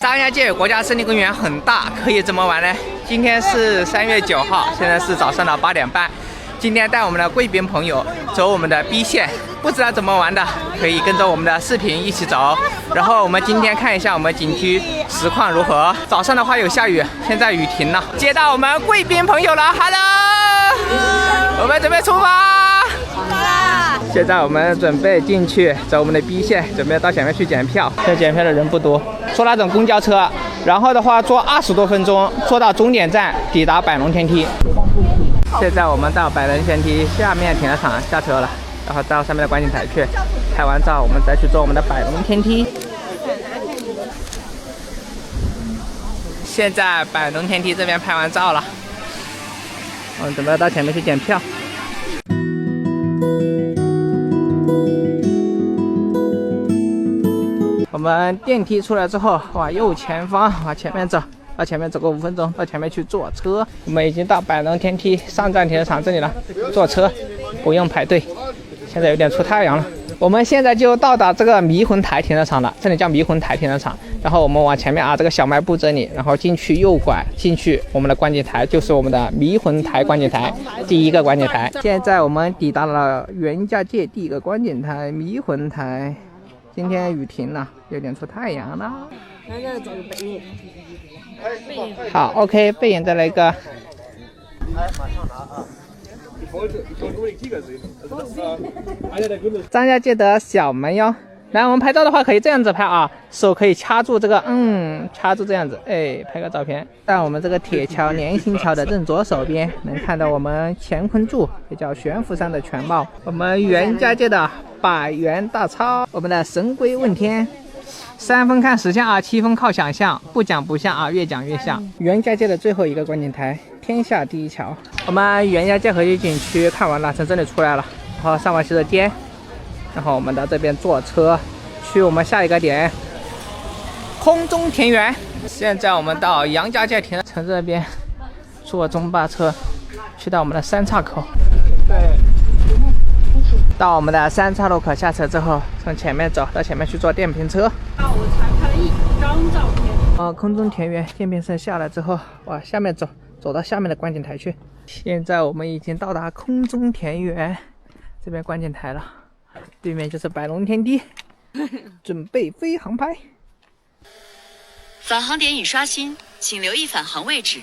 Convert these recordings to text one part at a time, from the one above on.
张家界国家森林公园很大，可以怎么玩呢？今天是3月9号，现在是早上的8点半。今天带我们的贵宾朋友走我们的 B 线，不知道怎么玩的，可以跟着我们的视频一起走。然后我们今天看一下我们景区实况如何。早上的话有下雨，现在雨停了。接到我们贵宾朋友了 ，Hello， 我们准备出发。现在我们准备进去走我们的 B 线，准备到前面去检票。现在检票的人不多，坐那种公交车，然后的话坐20多分钟，坐到终点站，抵达百龙天梯。现在我们到百龙天梯下面停车场下车了，然后到上面的观景台去拍完照，我们再去坐我们的百龙天梯。现在百龙天梯这边拍完照了，我们准备到前面去检票。我们电梯出来之后，往右前方往前面走，到前面走个5分钟，到前面去坐车。我们已经到百龙天梯上站停车场这里了，坐车不用排队。现在有点出太阳了，我们现在就到达这个迷魂台停车场了，这里叫迷魂台停车场。然后我们往前面这个小卖部这里，然后进去右拐进去，我们的观景台就是我们的迷魂台观景台，第一个观景台。现在我们抵达了袁家界第一个观景台迷魂台。今天雨停了，有点出太阳了。好 ，OK， 背影再来一个。张家界的小门哟，来，我们拍照的话可以这样子拍啊，手可以掐住这个，掐住这样子，哎，拍个照片。在我们这个铁桥连心桥的正左手边，能看到我们乾坤柱，也叫悬浮山的全貌。我们袁家界的百元大钞，我们的神龟问天。3分看实相7分靠想象，不讲不像越讲越像。袁家界的最后一个观景台，天下第一桥。我们袁家界河西景区看完了，从这里出来了，然后上完洗手间，然后我们到这边坐车去我们下一个点空中田园。现在我们到杨家界停车场这边坐中巴车去到我们的3岔口。对，到我们的3岔路口下车之后，从前面走到前面去坐电瓶车。我才拍了1张照片。空中田园电瓶车下来之后，往下面走到下面的观景台去。现在我们已经到达空中田园这边观景台了，对面就是百龙天梯，准备飞航拍。返航点已刷新，请留意返航位置。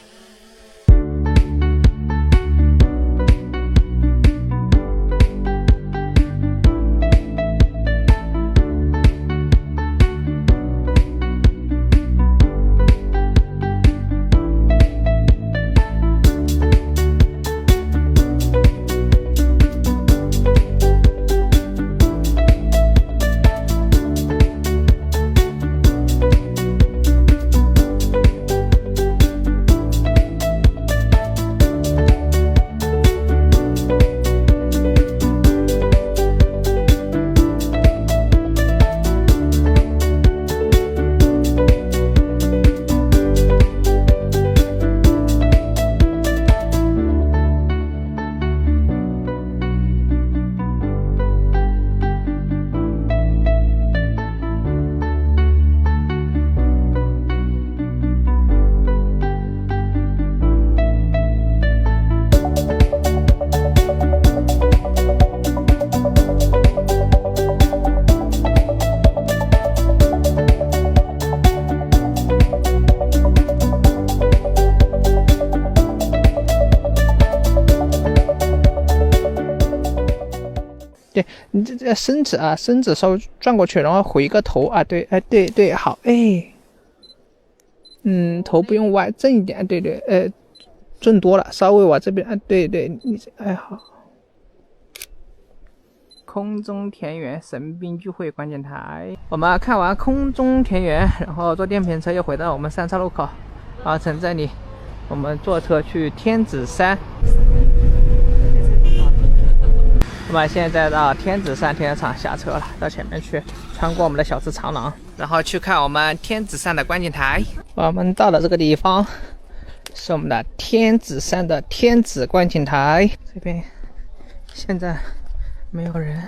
对，你这身子身子稍微转过去，然后回个头对，对，好，头不用歪，正一点，对，正多了，稍微往这边，对，你好。空中田园神兵聚会观景台，我们看完空中田园，然后坐电瓶车又回到我们3岔路口，然后从这里我们坐车去天子山。我们现在到天子山停车场下车了，到前面去穿过我们的小吃长廊，然后去看我们天子山的观景台。我们到了这个地方，是我们的天子山的天子观景台。这边现在没有人，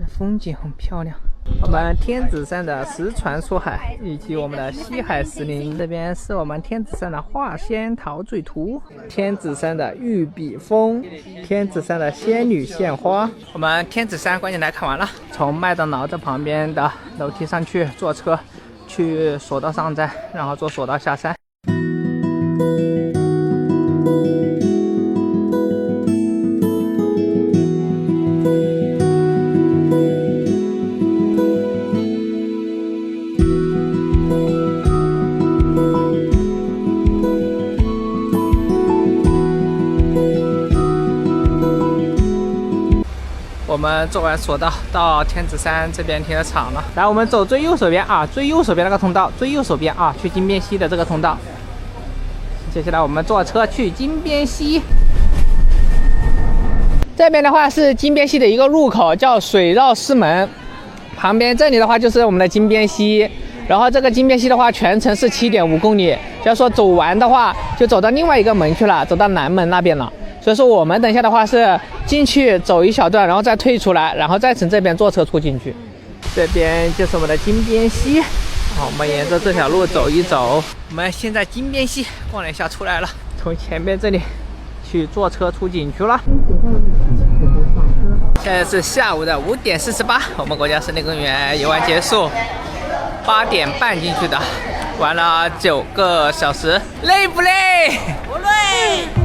风景很漂亮。我们天子山的石船出海，以及我们的西海石林，这边是我们天子山的化仙陶醉图，天子山的玉笔峰，天子山的仙女献花。我们天子山观景台看完了，从麦当劳这旁边的楼梯上去，坐车去索道上站，然后坐索道下山。我们坐完索道到天子山这边停车场了，来，我们走最右手边啊，最右手边那个通道，最右手边啊，去金边溪的这个通道。接下来我们坐车去金边溪，这边的话是金边溪的一个入口，叫水绕寺门，旁边这里的话就是我们的金边溪。然后这个金边溪的话，全程是7.5公里，要说走完的话，就走到另外一个门去了，走到南门那边了。所以说我们等一下的话是进去走一小段，然后再退出来，然后再从这边坐车出进去。这边就是我们的金边溪，好，我们沿着这条路走一走。我们现在金边溪逛了一下出来了，从前面这里去坐车出景区了。现在是下午的5点48，我们国家森林公园游玩结束，8点半进去的，玩了9个小时，累不累？不累。